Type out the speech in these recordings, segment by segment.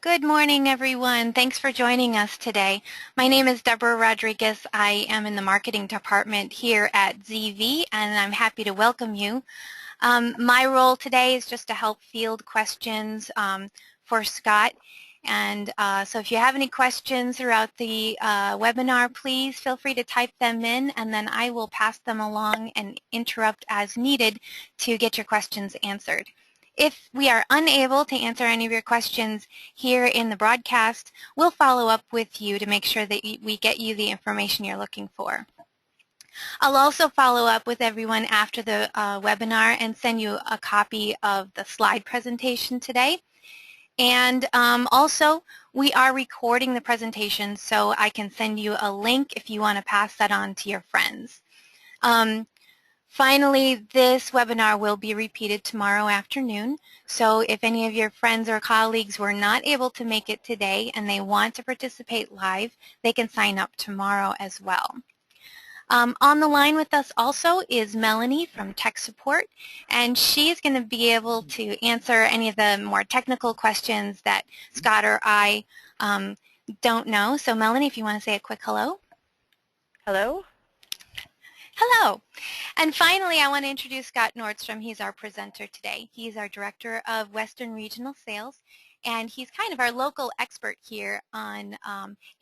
Good morning, everyone. Thanks for joining us today. My name is Deborah Rodriguez. I am in the marketing department here at ZeeVee, and I'm happy to welcome you. My role today is just to help field questions for Scott. And so if you have any questions throughout the webinar, please feel free to type them in, and then I will pass them along and interrupt as needed to get your questions answered. If we are unable to answer any of your questions here in the broadcast, we'll follow up with you to make sure that we get you the information you're looking for. I'll also follow up with everyone after the webinar and send you a copy of the slide presentation today. And also, we are recording the presentation, so I can send you a link if you want to pass that on to your friends. Finally, this webinar will be repeated tomorrow afternoon, so if any of your friends or colleagues were not able to make it today and they want to participate live, they can sign up tomorrow as well. On the line with us also is Melanie from Tech Support, and she is going to be able to answer any of the more technical questions that Scott or I don't know. So Melanie, if you want to say a quick hello. Hello. Hello. And finally, I want to introduce Scott Nordstrom. He's our presenter today. He's our Director of Western Regional Sales, and he's kind of our local expert here on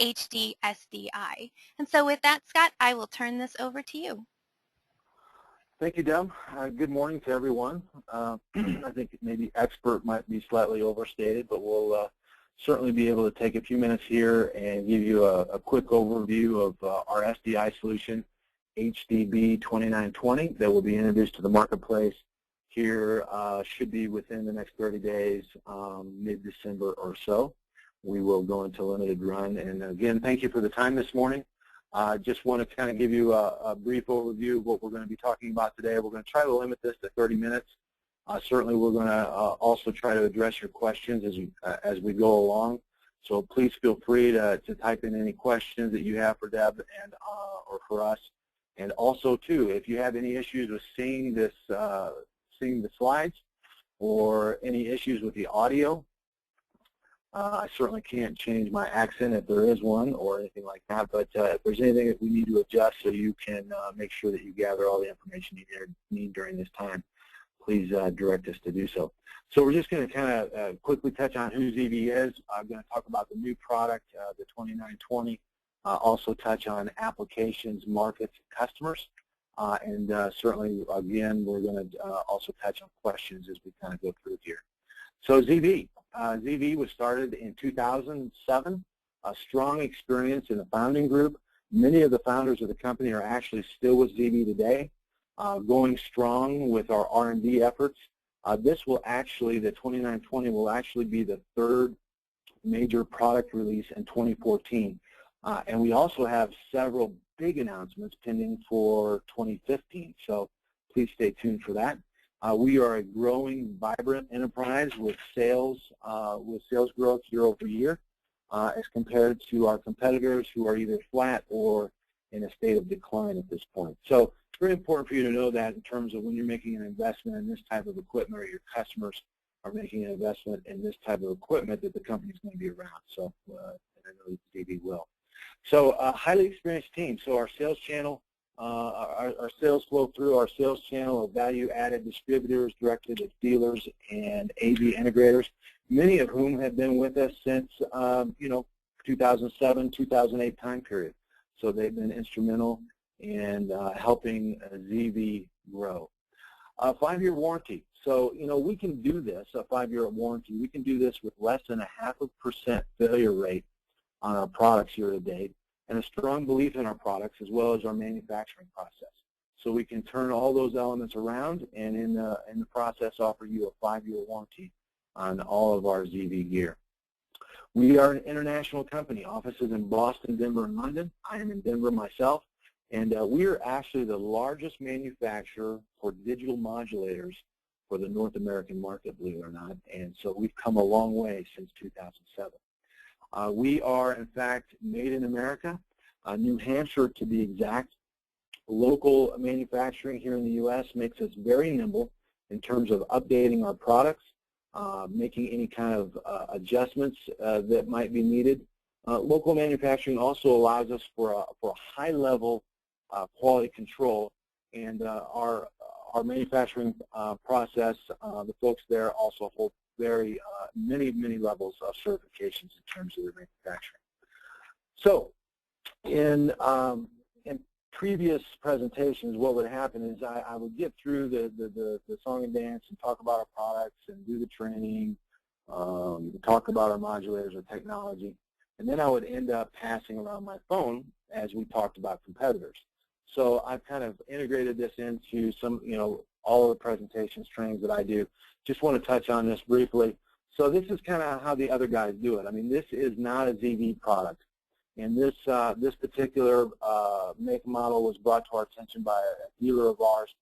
HDSDI. And so with that, Scott, I will turn this over to you. Thank you, Deb. Good morning to everyone. I think maybe expert might be slightly overstated, but we'll certainly be able to take a few minutes here and give you a quick overview of our SDI solution, HDb2920, that will be introduced to the marketplace here, should be within the next 30 days, mid-December or so. We will go into limited run. And again, thank you for the time this morning. Just want to kind of give you a brief overview of what we're going to be talking about today. We're going to try to limit this to 30 minutes. Certainly, we're going to also try to address your questions as we go along. So please feel free to type in any questions that you have for Deb and or for us. And also, too, if you have any issues with seeing this, seeing the slides, or any issues with the audio, I certainly can't change my accent if there is one or anything like that, but if there's anything that we need to adjust so you can make sure that you gather all the information you need during this time, please direct us to do so. So we're just going to kind of quickly touch on who ZeeVee is. I'm going to talk about the new product, the 2920, also touch on applications, markets, customers, and certainly, again, we're going to also touch on questions as we kind of go through here. So ZeeVee. ZeeVee was started in 2007, a strong experience in the founding group. Many of the founders of the company are actually still with ZeeVee today, going strong with our R&D efforts. This will actually, the 2920 will actually be the third major product release in 2014. And we also have several big announcements pending for 2015, so please stay tuned for that. We are a growing, vibrant enterprise with sales growth year over year as compared to our competitors who are either flat or in a state of decline at this point. So it's very important for you to know that in terms of when you're making an investment in this type of equipment, or your customers are making an investment in this type of equipment, that the company is going to be around. So and I know ZeeVee will. So a highly experienced team. So our sales channel, our sales flow through our sales channel of value-added distributors directed at dealers and AV integrators, many of whom have been with us since 2007, 2008 time period. So they've been instrumental in helping ZeeVee grow. 5-year warranty. So we can do this, a 5-year warranty. We can do this with less than 0.5% failure rate on our products year to date, and a strong belief in our products as well as our manufacturing process. So we can turn all those elements around, and in the process offer you a 5-year warranty on all of our ZeeVee gear. We are an international company, offices in Boston, Denver, and London. I am in Denver myself, and we are actually the largest manufacturer for digital modulators for the North American market, believe it or not, and so we've come a long way since 2007. We are, in fact, made in America, New Hampshire to be exact. Local manufacturing here in the U.S. makes us very nimble in terms of updating our products, making any kind of adjustments that might be needed. Local manufacturing also allows us for a high level quality control, and our manufacturing process, the folks there also hold very many levels of certifications in terms of their manufacturing. So in previous presentations, what would happen is I would get through the song and dance and talk about our products and do the training, talk about our modulators or technology, and then I would end up passing around my phone as we talked about competitors. So I've kind of integrated this into some, all of the presentations, trainings that I do. Just want to touch on this briefly. So this is kind of how the other guys do it. I mean, this is not a ZeeVee product. And this particular make and model was brought to our attention by a dealer of ours.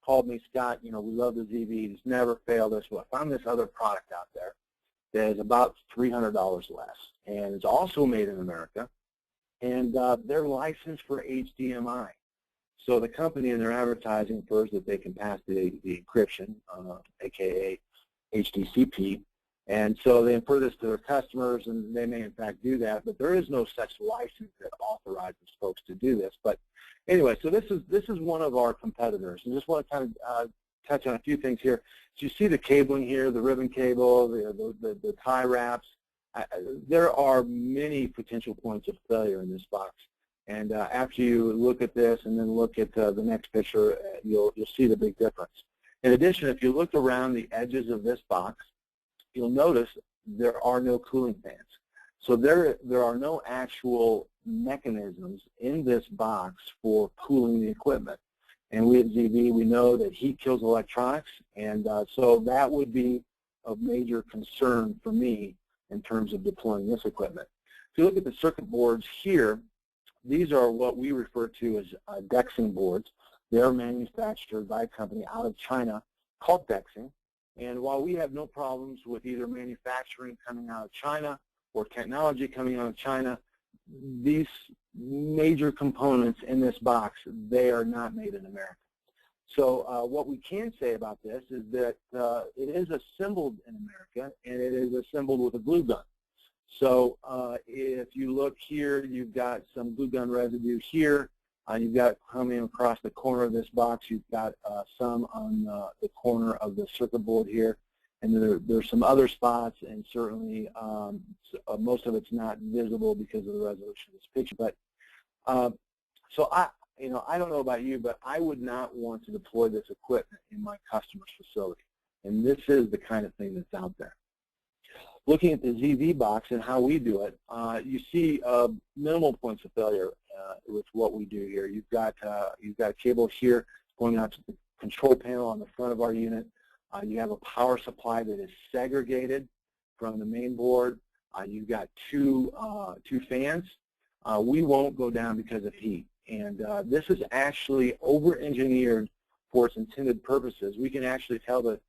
Called me, Scott, we love the ZeeVee. It's never failed us. Well, I found this other product out there that is about $300 less. And it's also made in America. And they're licensed for HDMI. So the company in their advertising prefers that they can pass the encryption, aka HDCP. And so they infer this to their customers, and they may in fact do that, but there is no such license that authorizes folks to do this. But anyway, so this is one of our competitors, and just want to kind of touch on a few things here. So you see the cabling here, the ribbon cable, the tie wraps. There are many potential points of failure in this box, and after you look at this and then look at the next picture, you'll see the big difference. In addition, if you look around the edges of this box, you'll notice there are no cooling fans. So there are no actual mechanisms in this box for cooling the equipment. And we at ZeeVee, we know that heat kills electronics, and so that would be a major concern for me in terms of deploying this equipment. If you look at the circuit boards here, these are what we refer to as Dexing boards. They're manufactured by a company out of China called Dexing. And while we have no problems with either manufacturing coming out of China or technology coming out of China, these major components in this box, they are not made in America. So what we can say about this is that it is assembled in America, and it is assembled with a glue gun. So if you look here, you've got some glue gun residue here. You've got coming across the corner of this box. You've got some on the corner of the circuit board here. And there's some other spots, and certainly most of it's not visible because of the resolution of this picture. But so I don't know about you, but I would not want to deploy this equipment in my customer's facility. And this is the kind of thing that's out there. Looking at the ZeeVee box and how we do it, you see minimal points of failure with what we do here. You've got a cable here going out to the control panel on the front of our unit. You have a power supply that is segregated from the main board. You've got two fans. We won't go down because of heat. And this is actually over-engineered for its intended purposes. We can actually tell the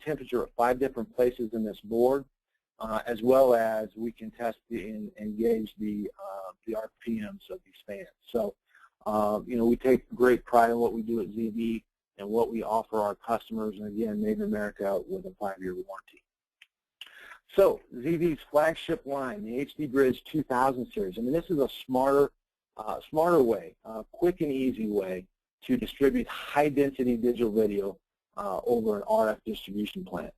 temperature at 5 different places in this board, as well as we can test and gauge the RPMs of these fans. So, we take great pride in what we do at ZeeVee and what we offer our customers, and again, made in America with a 5-year warranty. So, ZeeVee's flagship line, the HDbridge2020 series. I mean, this is a smarter way, quick and easy way to distribute high-density digital video over an RF distribution plant.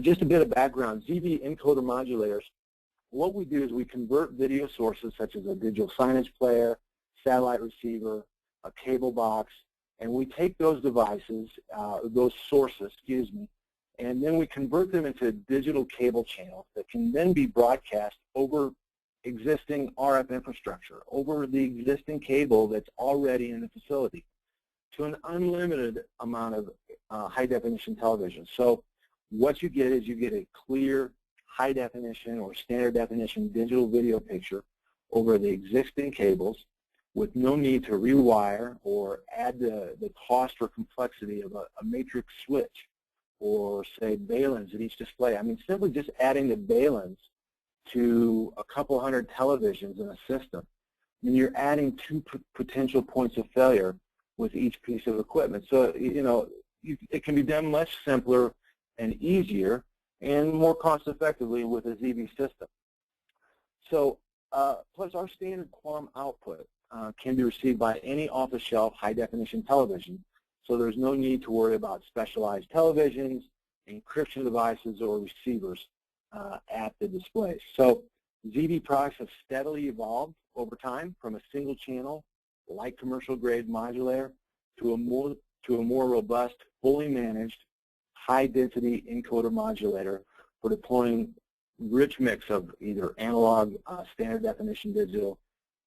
Just a bit of background, ZeeVee encoder modulators, what we do is we convert video sources such as a digital signage player, satellite receiver, a cable box, and we take those devices, those sources, and then we convert them into digital cable channels that can then be broadcast over existing RF infrastructure, over the existing cable that's already in the facility, to an unlimited amount of high-definition television. So what you get is you get a clear, high-definition or standard-definition digital video picture over the existing cables with no need to rewire or add the cost or complexity of a matrix switch or, say, balins at each display. I mean, simply just adding the balins to a couple hundred televisions in a system, and you're adding 2 potential points of failure with each piece of equipment. So, it can be done much simpler and easier and more cost effectively with a ZeeVee system. So plus our standard quorum output can be received by any off-the-shelf high-definition television, so there's no need to worry about specialized televisions, encryption devices, or receivers at the displays. So ZeeVee products have steadily evolved over time from a single channel, light commercial-grade modulator, to a more robust, fully managed, high-density encoder modulator for deploying rich mix of either analog, standard definition digital,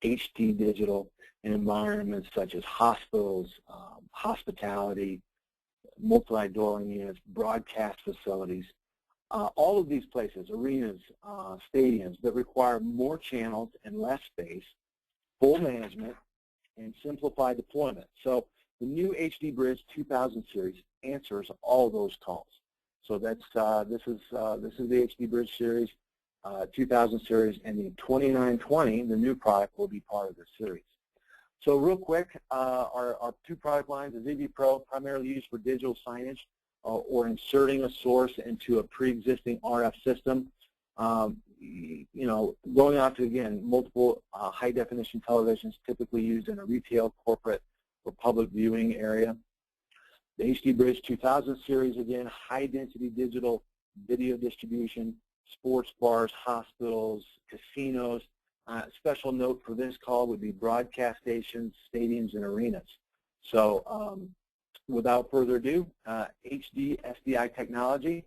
HD digital, in environments such as hospitals, hospitality, multi-dwelling units, broadcast facilities, all of these places, arenas, stadiums that require more channels and less space, full management, and simplified deployment. So the new HDbridge2000 series answers all those calls. So that's this is the HDbridge series, 2000 series, and the 2920, the new product, will be part of this series. So real quick, our two product lines, the ZeeVee Pro, primarily used for digital signage or inserting a source into a pre-existing RF system. You know, going out to, again, multiple high-definition televisions typically used in a retail, corporate, or public viewing area. The HDbridge2000 series, again, high-density digital video distribution, sports bars, hospitals, casinos. Special note for this call would be broadcast stations, stadiums, and arenas. So without further ado, HD SDI technology,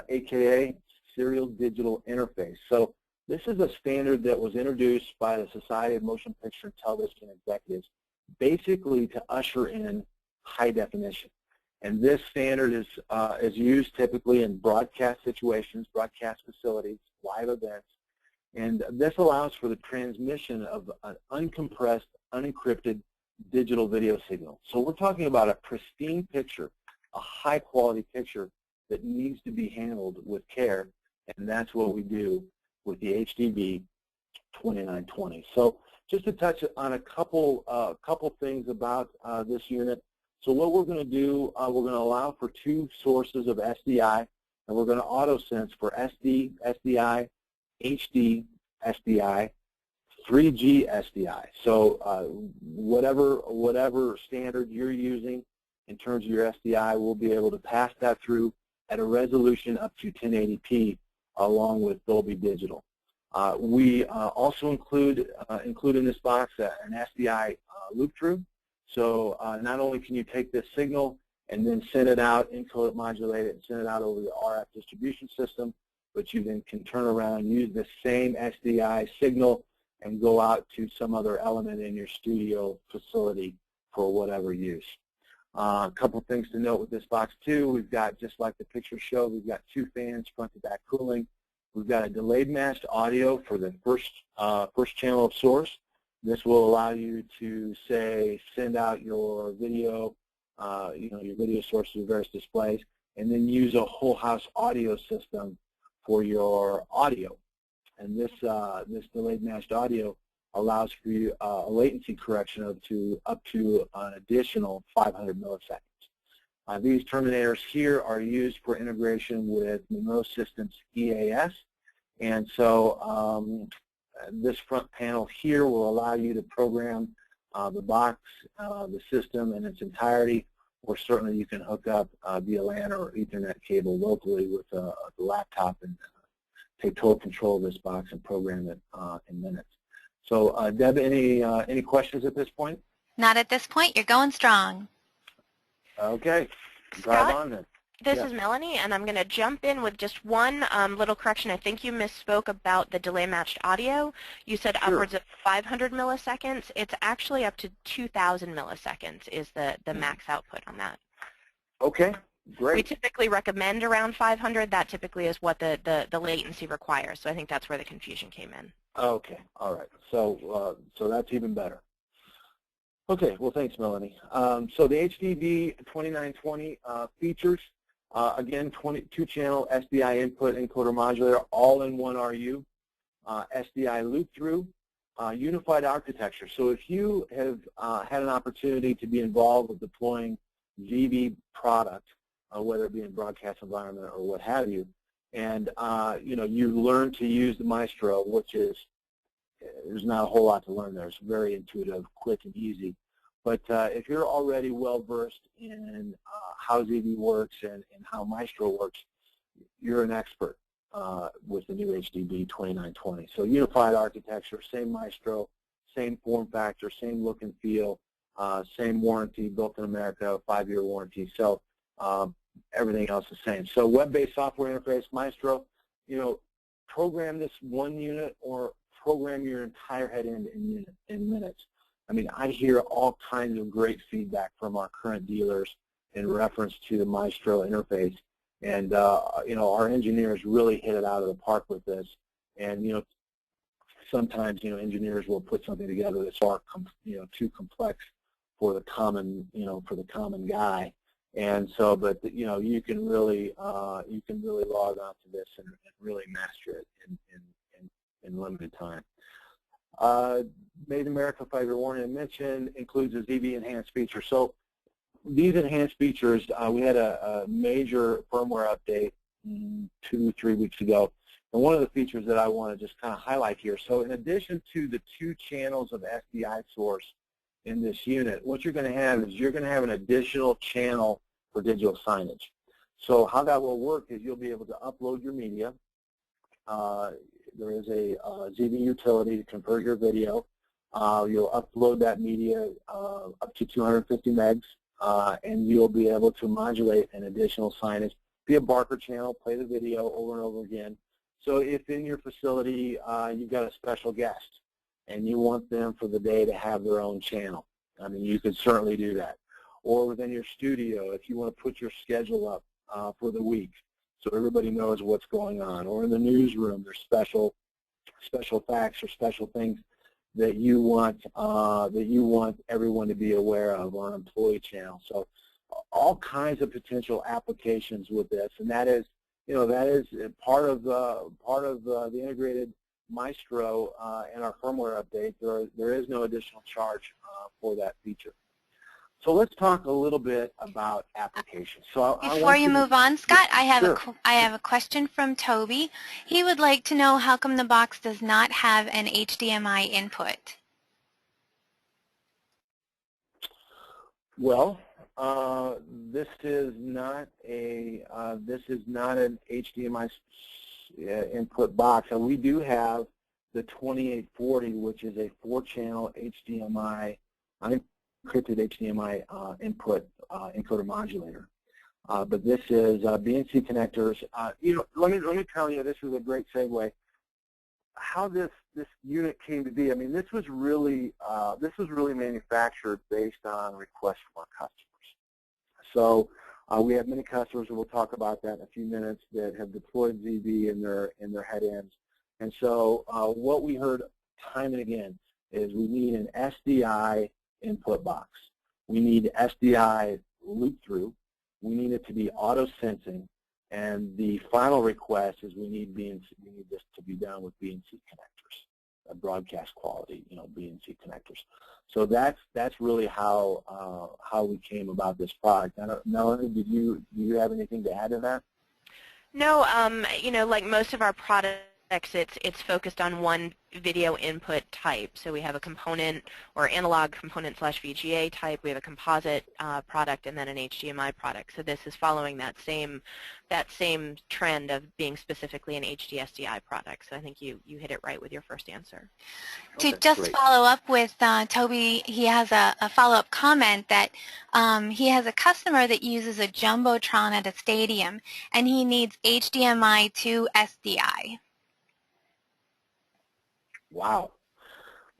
aka serial digital interface. So this is a standard that was introduced by the Society of Motion Picture and Television Executives, basically to usher in high definition. And this standard is used typically in broadcast situations, broadcast facilities, live events. And this allows for the transmission of an uncompressed, unencrypted digital video signal. So we're talking about a pristine picture, a high-quality picture that needs to be handled with care, and that's what we do with the HDb2920. So just to touch on a couple things about this unit. So what we're going to do, we're going to allow for two sources of SDI, and we're going to auto-sense for SD, SDI, HD, SDI, 3G SDI. So whatever standard you're using in terms of your SDI, we'll be able to pass that through at a resolution up to 1080p along with Dolby Digital. We also include in this box an SDI loop-through. So not only can you take this signal and then send it out, encode it, modulate it, and send it out over the RF distribution system, but you then can turn around and use the same SDI signal and go out to some other element in your studio facility for whatever use. A couple things to note with this box too. We've got, just like the picture showed, we've got two fans, front to back cooling. We've got a delayed matched audio for the first channel of source. This will allow you to, say, send out your video, your video sources to various displays, and then use a whole house audio system for your audio. And this delayed matched audio allows for you a latency correction of up to an additional 500 milliseconds. These terminators here are used for integration with Monroe Systems EAS, and so this front panel here will allow you to program the box, the system in its entirety, or certainly you can hook up via LAN or Ethernet cable locally with the laptop and take total control of this box and program it in minutes. So Deb, any questions at this point? Not at this point. You're going strong. Okay, drive on then. This is Melanie, and I'm going to jump in with just one little correction. I think you misspoke about the delay-matched audio. You said upwards of 500 milliseconds. It's actually up to 2,000 milliseconds is the max output on that. Okay, great. We typically recommend around 500. That typically is what the latency requires. So I think that's where the confusion came in. Okay, all right. So so that's even better. Okay, well, thanks, Melanie. So the HDb2920 features, again, 22-channel SDI input encoder modulator, all in one RU, SDI loop-through, unified architecture. So if you have had an opportunity to be involved with deploying ZeeVee product, whether it be in broadcast environment or what have you, And you learn to use the Maestro, which is, there's not a whole lot to learn there. It's very intuitive, quick, and easy. But if you're already well-versed in how ZeeVee works and how Maestro works, you're an expert with the new HDb2920. So unified architecture, same Maestro, same form factor, same look and feel, same warranty, built in America, 5-year warranty. So everything else the same. So web-based software interface, Maestro, program this one unit or program your entire head end in minutes. I mean, I hear all kinds of great feedback from our current dealers in reference to the Maestro interface. And, our engineers really hit it out of the park with this. And, sometimes, engineers will put something together that's far, too complex for the common, guy. And so, but, you can really log on to this and really master it in limited time. Made in America 5-year warranty I mentioned includes a ZeeVee enhanced feature. So these enhanced features, we had a major firmware update 2-3 weeks ago. And one of the features that I want to just kind of highlight here, so in addition to the 2 channels of SDI source in this unit, what you're going to have is you're going to have an additional channel for digital signage. So how that will work is you'll be able to upload your media. There is a ZeeVee utility to convert your video. You'll upload that media up to 250 megs, and you'll be able to modulate an additional signage via Barker channel, play the video over and over again. So if in your facility you've got a special guest and you want them for the day to have their own channel, I mean, you could certainly do that. Or within your studio, if you want to put your schedule up for the week, so everybody knows what's going on. Or in the newsroom, there's special facts or special things that you want everyone to be aware of on employee channel. So all kinds of potential applications with this, and that is part of the integrated Maestro and our firmware update. There is no additional charge for that feature. So let's talk a little bit about applications. So Before you move on, Scott, I have sure. I have a question from Toby. He would like to know how come the box does not have an HDMI input. Well, this is not an HDMI input box. And we do have the 2840, which is a 4-channel HDMI, unencrypted HDMI input encoder modulator. But this is BNC connectors. Let me tell you, this is a great segue. How this unit came to be. I mean, this was really manufactured based on requests from our customers. So we have many customers, and we'll talk about that in a few minutes, that have deployed ZeeVee in their head ends. And so what we heard time and again is we need an SDI input box. We need SDI loop through. We need it to be auto sensing. And the final request is we need this to be done with BNC connectors, broadcast quality, BNC connectors. So that's really how we came about this product. Melanie, do you have anything to add to that? No, like most of our products, it's focused on one video input type. So we have a component or analog component / VGA type. We have a composite product and then an HDMI product. So this is following that same trend of being specifically an HD-SDI product. So I think you hit it right with your first answer. To Okay, just great. follow up with Toby, he has a follow-up comment that he has a customer that uses a Jumbotron at a stadium, and he needs HDMI to SDI. Wow.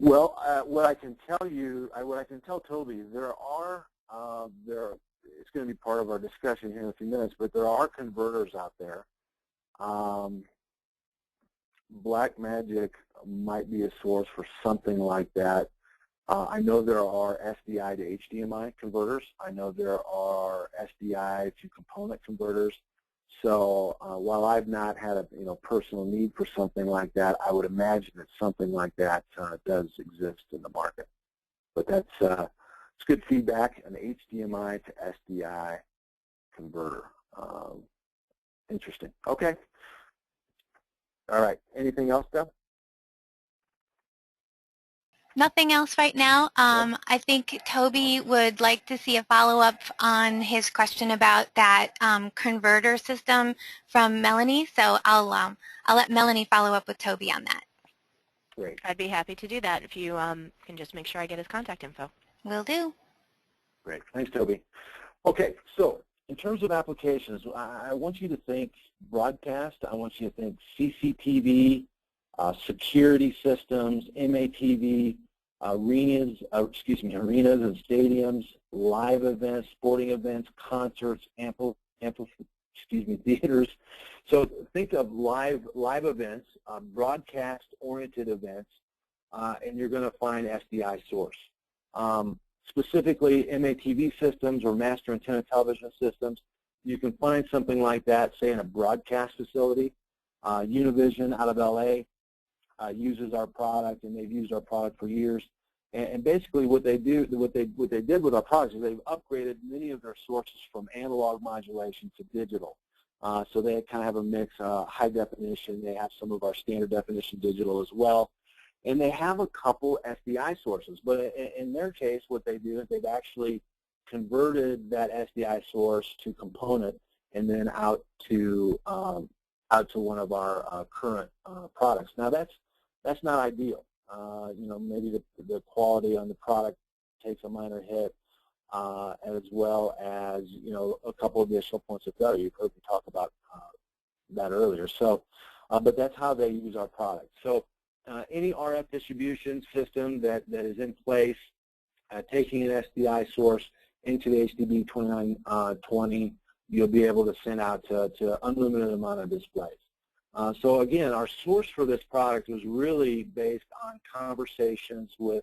Well, what I can tell Toby, it's going to be part of our discussion here in a few minutes, but there are converters out there. Blackmagic might be a source for something like that. I know there are SDI to HDMI converters. I know there are SDI to component converters. So while I've not had a personal need for something like that, I would imagine that something like that does exist in the market. But that's it's good feedback. An HDMI to SDI converter. Interesting. Okay. All right. Anything else, Deb? Nothing else right now. I think Toby would like to see a follow-up on his question about that converter system from Melanie. So I'll let Melanie follow up with Toby on that. Great. I'd be happy to do that if you can just make sure I get his contact info. Will do. Great. Thanks, Toby. Okay, so in terms of applications, I want you to think broadcast. I want you to think CCTV, security systems, MATV, arenas and stadiums, live events, sporting events, concerts, theaters. So think of live events, broadcast-oriented events, and you're going to find SDI source. Specifically, MATV systems or master antenna television systems, you can find something like that, say, in a broadcast facility. Univision out of LA uses our product, and they've used our product for years. And basically, what they did with our products is they've upgraded many of their sources from analog modulation to digital. So they kind of have a mix, high definition. They have some of our standard definition digital as well. And they have a couple SDI sources, but in their case, what they do is they've actually converted that SDI source to component and then out to one of our current products. Now that's not ideal. Maybe the quality on the product takes a minor hit, as well as a couple of additional points of failure. You've heard me talk about that earlier. So, but that's how they use our product. So. Any RF distribution system that is in place, taking an SDI source into the HDb2920, you'll be able to send out to unlimited amount of displays. So again, our source for this product was really based on conversations with,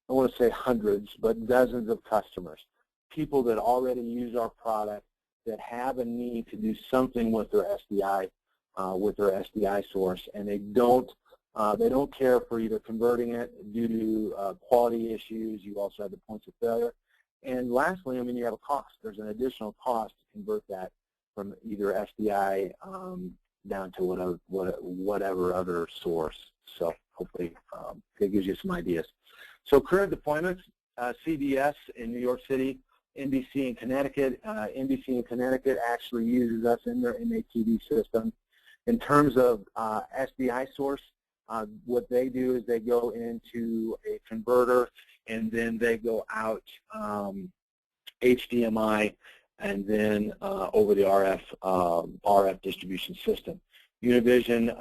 I want to say hundreds, but dozens of customers, people that already use our product, that have a need to do something with their SDI source, and they don't care for either converting it due to quality issues. You also have the points of failure. And lastly, you have a cost. There's an additional cost to convert that from either SDI down to whatever other source. So hopefully that gives you some ideas. So current deployments, CBS in New York City, NBC in Connecticut. NBC in Connecticut actually uses us in their MATV system. In terms of SDI source, what they do is they go into a converter, and then they go out HDMI, and then over the RF distribution system. Univision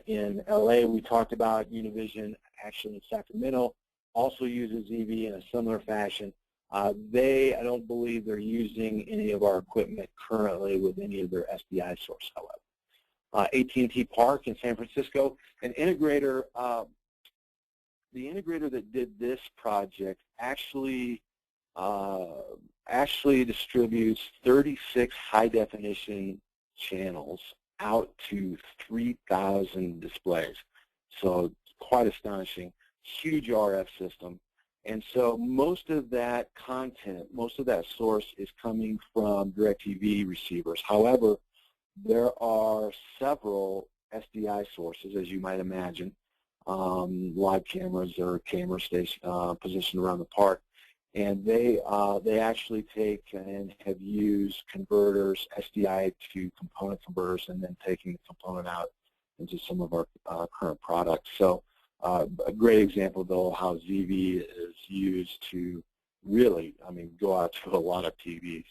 in LA, we talked about. Univision actually in Sacramento also uses ZeeVee in a similar fashion. I don't believe they're using any of our equipment currently with any of their SDI source, however. AT&T Park in San Francisco, an integrator, the integrator that did this project actually distributes 36 high-definition channels out to 3,000 displays. So quite astonishing, huge RF system. And so most of that content, most of that source is coming from DirecTV receivers. However, there are several SDI sources, as you might imagine, live cameras or camera station positioned around the park, and they actually take and have used converters, SDI to component converters, and then taking the component out into some of our current products. So a great example, though, how ZeeVee is used to really, go out to a lot of TVs.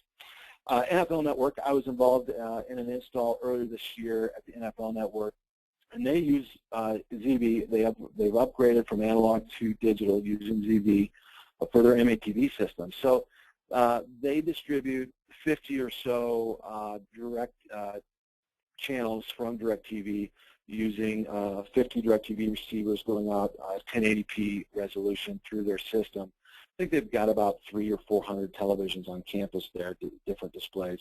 NFL Network, I was involved in an install earlier this year at the NFL Network, and they use ZeeVee. They've upgraded from analog to digital using ZeeVee for their MATV system. So they distribute 50 or so direct channels from DirecTV using 50 DirecTV receivers going out 1080p resolution through their system. I think they've got about 300 or 400 televisions on campus there, different displays.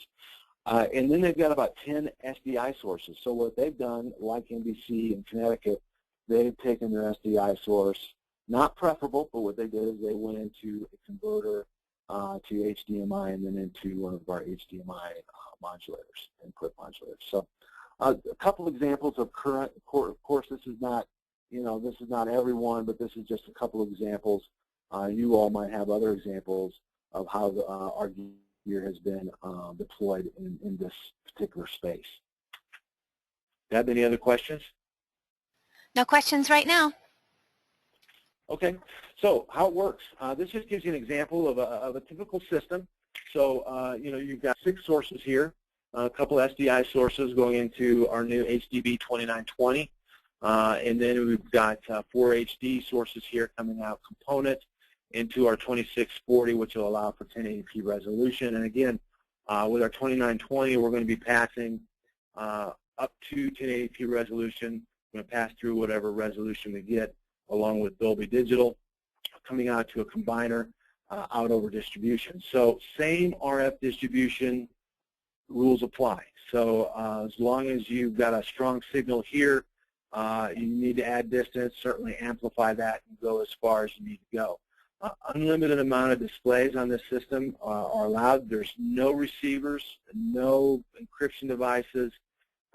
And then they've got about 10 SDI sources. So what they've done, like NBC in Connecticut, they've taken their SDI source, not preferable, but what they did is they went into a converter to HDMI and then into one of our HDMI modulators, input modulators. So A couple examples of current, of course, this is not, this is not everyone, but this is just a couple of examples. You all might have other examples of how our gear has been deployed in this particular space. Deb, any other questions? No questions right now. Okay, so how it works. This just gives you an example of a typical system. So, you've got 6 sources here, a couple SDI sources going into our new HDb2920, and then we've got 4 HD sources here coming out component into our 2640, which will allow for 1080p resolution. And again, with our 2920, we're going to be passing up to 1080p resolution. We're going to pass through whatever resolution we get, along with Dolby Digital, coming out to a combiner out over distribution. So same RF distribution rules apply. So as long as you've got a strong signal here, you need to add distance, certainly amplify that and go as far as you need to go. Unlimited amount of displays on this system are allowed. There's no receivers, no encryption devices,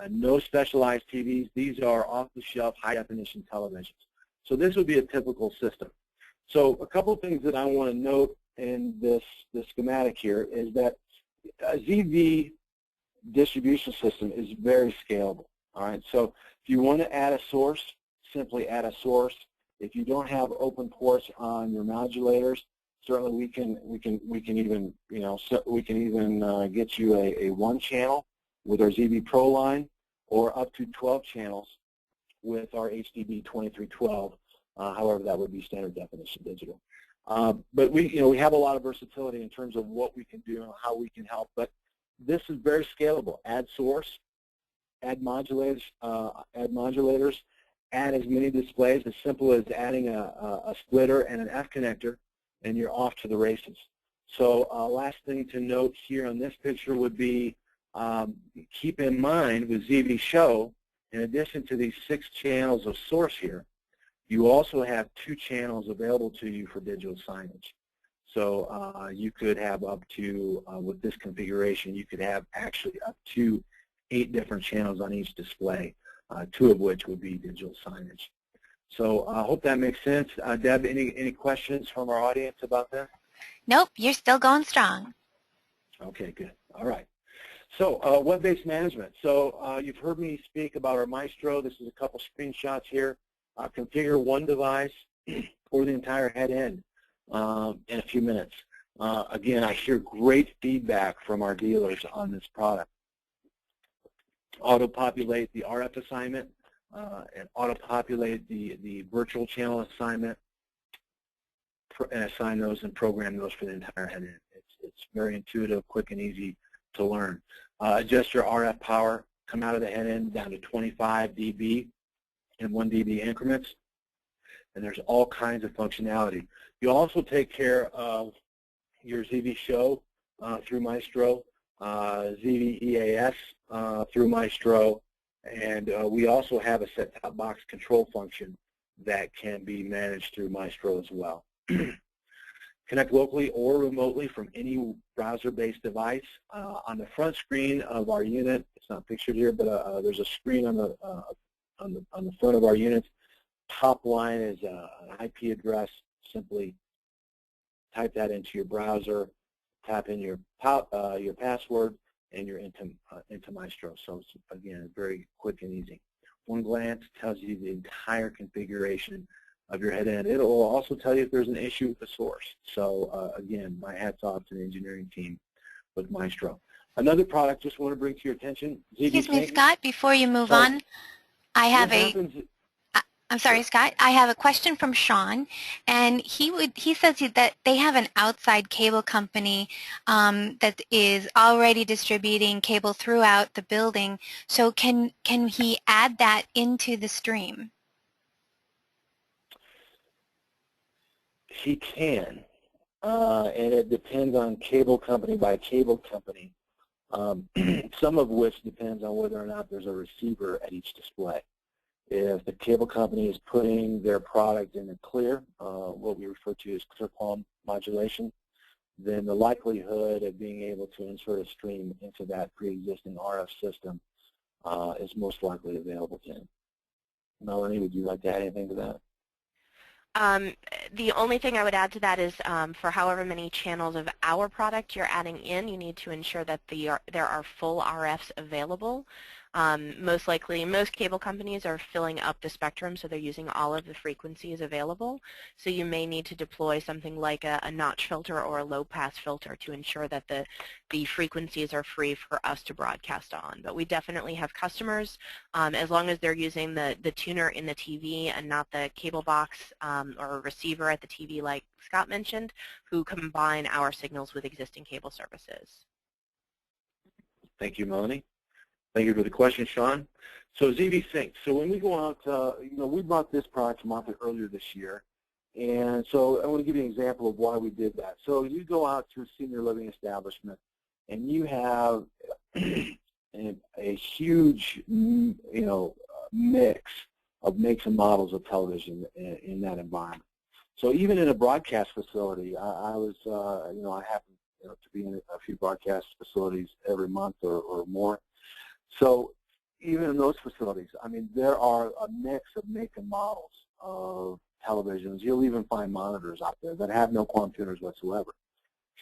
no specialized TVs. These are off-the-shelf high-definition televisions. So this would be a typical system. So a couple of things that I want to note in this schematic here is that a ZeeVee distribution system is very scalable. All right. So if you want to add a source, simply add a source. If you don't have open ports on your modulators, certainly we can even get you a 1 channel with our ZeeVee Pro line, or up to 12 channels with our HDb2920. However, that would be standard definition digital. But we have a lot of versatility in terms of what we can do and how we can help. But this is very scalable. Add source, add modulators, add as many displays, as simple as adding a splitter and an F connector, and you're off to the races. So last thing to note here on this picture would be, keep in mind with ZeeVee Show, in addition to these 6 channels of source here, you also have 2 channels available to you for digital signage. So you could have up to, with this configuration, you could have actually up to 8 different channels on each display, 2 of which would be digital signage. So I hope that makes sense. Deb, any questions from our audience about that? Nope, you're still going strong. Okay, good. All right. So web-based management. So you've heard me speak about our Maestro. This is a couple screenshots here. Configure 1 device or the entire head end in a few minutes. Again, I hear great feedback from our dealers on this product. Auto-populate the RF assignment and auto-populate the virtual channel assignment, and assign those and program those for the entire head end. It's very intuitive, quick, and easy to learn. Adjust your RF power, come out of the head end down to 25 dB in 1 dB increments, and there's all kinds of functionality. You also take care of your ZeeVee Show through Maestro, ZeeVee EAS through Maestro, and we also have a set-top box control function that can be managed through Maestro as well. Connect locally or remotely from any browser-based device. On the front screen of our unit, it's not pictured here, but there's a screen on the front of our unit. Top line is an IP address. Simply type that into your browser, tap in your password, and you're into Maestro. So it's, again, very quick and easy. One glance tells you the entire configuration of your head end. It will also tell you if there's an issue with the source. So again, my hat's off to the engineering team with Maestro. Another product just want to bring to your attention. Excuse me, Scott, before you move Sorry. on, I'm sorry, Scott. I have a question from Sean, and he says that they have an outside cable company that is already distributing cable throughout the building. So can he add that into the stream? He can, and it depends on cable company by cable company. Some of which depends on whether or not there's a receiver at each display. If the cable company is putting their product in a clear, what we refer to as clear palm modulation, then the likelihood of being able to insert a stream into that pre-existing RF system is most likely available to him. Melanie, would you like to add anything to that? The only thing I would add to that is for however many channels of our product you're adding in, you need to ensure that there are full RFs available. Most likely, most cable companies are filling up the spectrum, so they're using all of the frequencies available. So you may need to deploy something like a notch filter or a low-pass filter to ensure that the frequencies are free for us to broadcast on. But we definitely have customers, as long as they're using the tuner in the TV and not the cable box or a receiver at the TV like Scott mentioned, who combine our signals with existing cable services. Thank you, Melanie. Thank you for the question, Sean. So ZeeVee Sync. So when we go out, we brought this product to market earlier this year. And so I want to give you an example of why we did that. So you go out to a senior living establishment and you have a huge, mix of makes and models of television in that environment. So even in a broadcast facility, I happen to be in a few broadcast facilities every month or more. So even in those facilities, I mean, there are a mix of make and models of televisions. You'll even find monitors out there that have no QAM tuners whatsoever.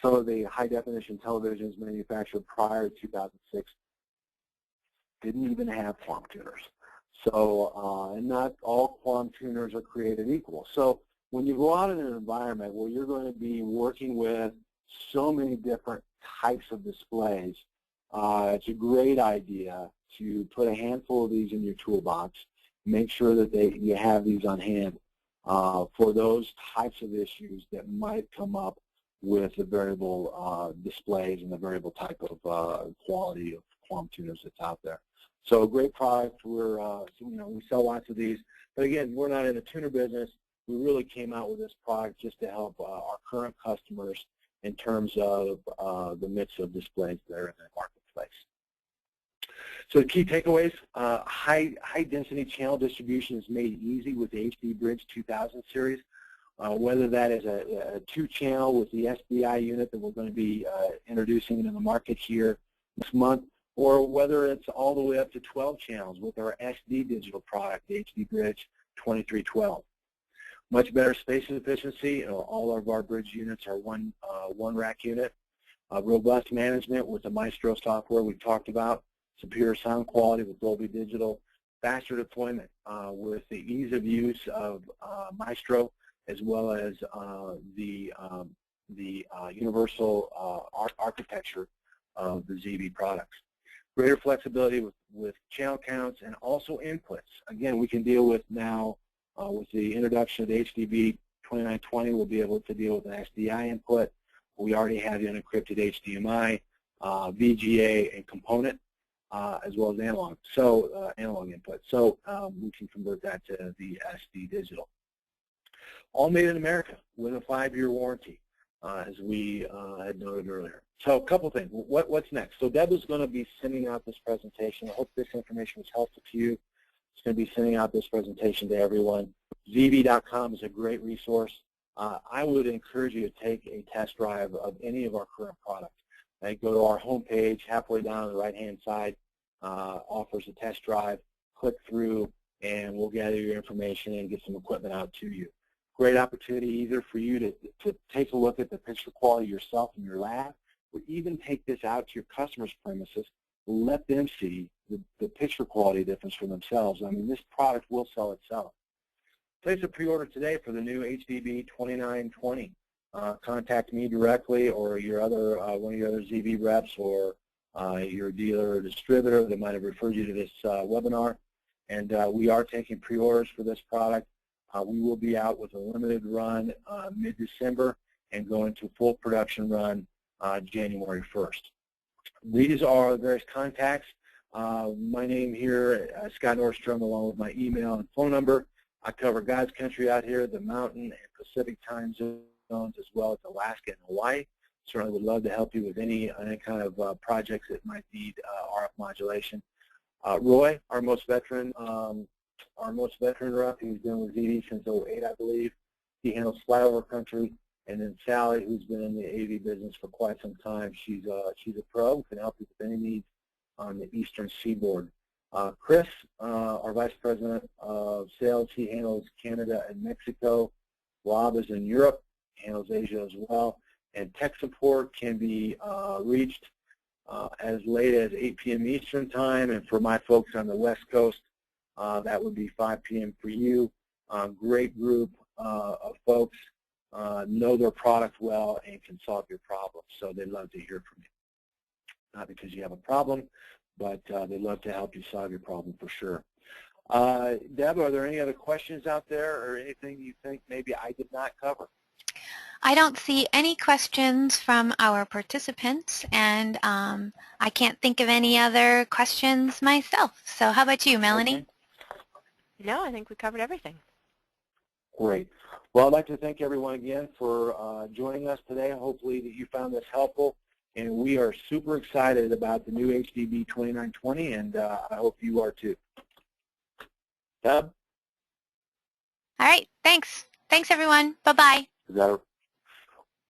Some of the high-definition televisions manufactured prior to 2006 didn't even have QAM tuners. So, and not all QAM tuners are created equal. So when you go out in an environment where you're going to be working with so many different types of displays, it's a great idea to put a handful of these in your toolbox. Make sure that you have these on hand for those types of issues that might come up with the variable displays and the variable type of quality of QAM tuners that's out there. So a great product. We sell lots of these, but again, we're not in the tuner business. We really came out with this product just to help our current customers in terms of the mix of displays that are in the marketplace. So the key takeaways, high density channel distribution is made easy with the HDbridge 2000 series, whether that is a 2-channel with the SDI unit that we're going to be introducing into the market here this month, or whether it's all the way up to 12 channels with our SD digital product, the HDbridge2920. Much better space efficiency. All of our bridge units are one rack unit. Robust management with the Maestro software we talked about. Superior sound quality with Dolby Digital. Faster deployment with the ease of use of Maestro, as well as the universal architecture of the ZeeVee products. Greater flexibility with channel counts and also inputs. Again, we can deal with now, with the introduction of the HDb2920, we'll be able to deal with an SDI input. We already have the unencrypted HDMI, VGA, and component, as well as analog. So analog input. So we can convert that to the SD digital. All made in America with a 5-year warranty, as we had noted earlier. So a couple things. What's next? So Deb is going to be sending out this presentation. I hope this information was helpful to you. It's going to be sending out this presentation to everyone. ZeeVee.com is a great resource. I would encourage you to take a test drive of any of our current products. Go to our homepage, halfway down on the right-hand side, offers a test drive. Click through, and we'll gather your information and get some equipment out to you. Great opportunity either for you to take a look at the picture quality yourself in your lab, or even take this out to your customers' premises, let them see the picture quality difference for themselves. I mean, this product will sell itself. Place a pre-order today for the new HDb2920. Contact me directly, or your other one of your other ZeeVee reps, or your dealer or distributor that might have referred you to this webinar. And we are taking pre-orders for this product. We will be out with a limited run mid-December and going to full production run January 1st. These are the various contacts. My name here, Scott Nordstrom, along with my email and phone number. I cover God's country out here, the mountain and Pacific time zones, as well as Alaska and Hawaii. Certainly would love to help you with any kind of projects that might need RF modulation. Roy, our most veteran rep, who's been with ZeeVee since '08, I believe. He handles flyover country. And then Sally, who's been in the AV business for quite some time. She's a pro, can help you with any needs on the eastern seaboard Chris, our Vice President of Sales, he handles Canada and Mexico. Rob is in Europe, handles Asia as well. And tech support can be reached as late as 8 p.m. Eastern Time. And for my folks on the West Coast, that would be 5 p.m. for you. Great group of folks, know their product well and can solve your problems. So they'd love to hear from you. Not because you have a problem, but they'd love to help you solve your problem for sure. Deb, are there any other questions out there or anything you think maybe I did not cover? I don't see any questions from our participants, and I can't think of any other questions myself. So how about you, Melanie? Okay. No, I think we covered everything. Great. Well, I'd like to thank everyone again for joining us today. Hopefully that you found this helpful. And we are super excited about the new HDb2920, and I hope you are too. Deb? All right. Thanks. Thanks, everyone. Bye-bye. Is that